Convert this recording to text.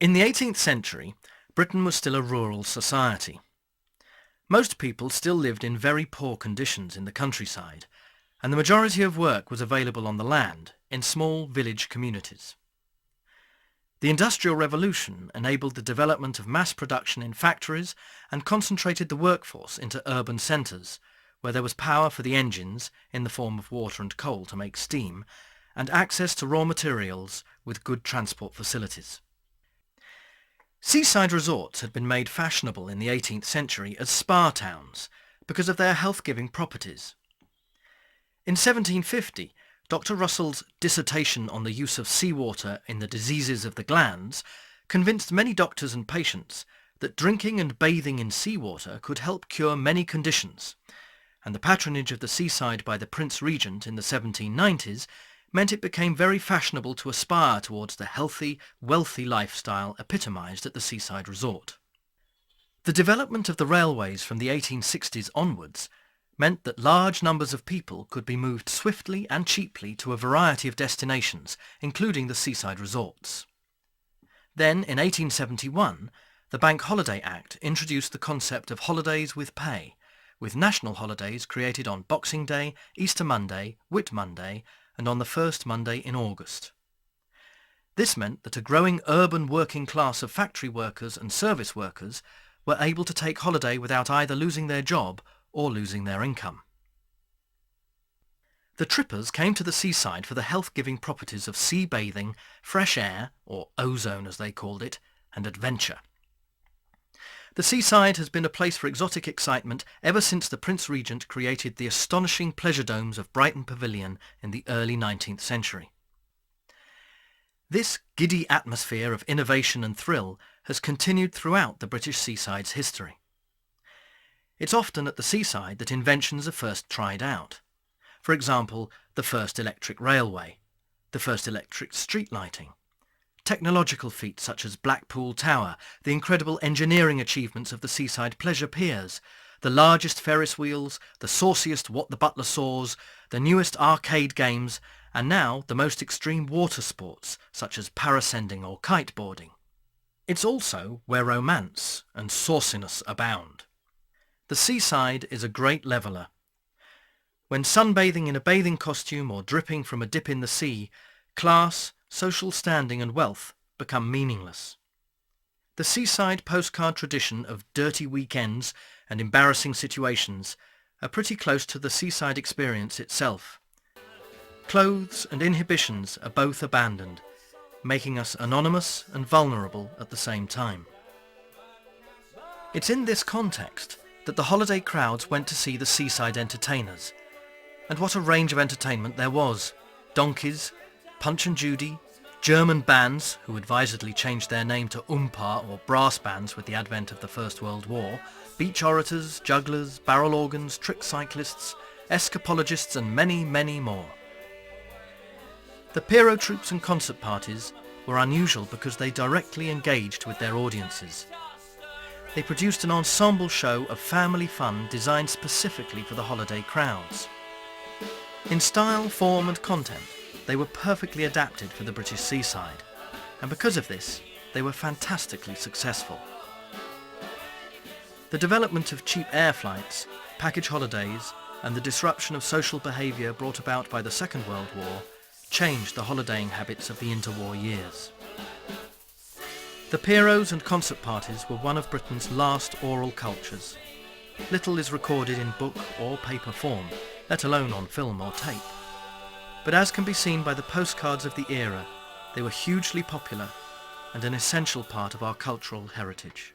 In the 18th century, Britain was still a rural society. Most people still lived in very poor conditions in the countryside, and the majority of work was available on the land, in small village communities. The Industrial Revolution enabled the development of mass production in factories and concentrated the workforce into urban centres, where there was power for the engines, in the form of water and coal to make steam, and access to raw materials with good transport facilities. Seaside resorts had been made fashionable in the 18th century as spa towns because of their health-giving properties. In 1750, Dr. Russell's dissertation on the use of seawater in the diseases of the glands convinced many doctors and patients that drinking and bathing in seawater could help cure many conditions, and the patronage of the seaside by the Prince Regent in the 1790s meant it became very fashionable to aspire towards the healthy, wealthy lifestyle epitomised at the seaside resort. The development of the railways from the 1860s onwards meant that large numbers of people could be moved swiftly and cheaply to a variety of destinations, including the seaside resorts. Then, in 1871, the Bank Holiday Act introduced the concept of holidays with pay, with national holidays created on Boxing Day, Easter Monday, Whit Monday, and on the first Monday in August. This meant that a growing urban working class of factory workers and service workers were able to take holiday without either losing their job or losing their income. The trippers came to the seaside for the health-giving properties of sea bathing, fresh air, or ozone as they called it, and adventure. The seaside has been a place for exotic excitement ever since the Prince Regent created the astonishing pleasure domes of Brighton Pavilion in the early 19th century. This giddy atmosphere of innovation and thrill has continued throughout the British seaside's history. It's often at the seaside that inventions are first tried out. For example, the first electric railway, the first electric street lighting, technological feats such as Blackpool Tower, the incredible engineering achievements of the seaside pleasure piers, the largest Ferris wheels, the sauciest What the Butler saws, the newest arcade games, and now the most extreme water sports such as parascending or kiteboarding. It's also where romance and sauciness abound. The seaside is a great leveller. When sunbathing in a bathing costume or dripping from a dip in the sea, class, social standing and wealth become meaningless. The seaside postcard tradition of dirty weekends and embarrassing situations are pretty close to the seaside experience itself. Clothes and inhibitions are both abandoned, making us anonymous and vulnerable at the same time. It's in this context that the holiday crowds went to see the seaside entertainers. And what a range of entertainment there was. Donkeys, Punch and Judy, German bands, who advisedly changed their name to Oompa or brass bands with the advent of the First World War, beach orators, jugglers, barrel organs, trick cyclists, escapologists and many, many more. The Pierrot troupes and concert parties were unusual because they directly engaged with their audiences. They produced an ensemble show of family fun designed specifically for the holiday crowds. In style, form and content, they were perfectly adapted for the British seaside, and because of this, they were fantastically successful. The development of cheap air flights, package holidays, and the disruption of social behaviour brought about by the Second World War changed the holidaying habits of the interwar years. The Pierrots and concert parties were one of Britain's last oral cultures. Little is recorded in book or paper form, let alone on film or tape. But as can be seen by the postcards of the era, they were hugely popular and an essential part of our cultural heritage.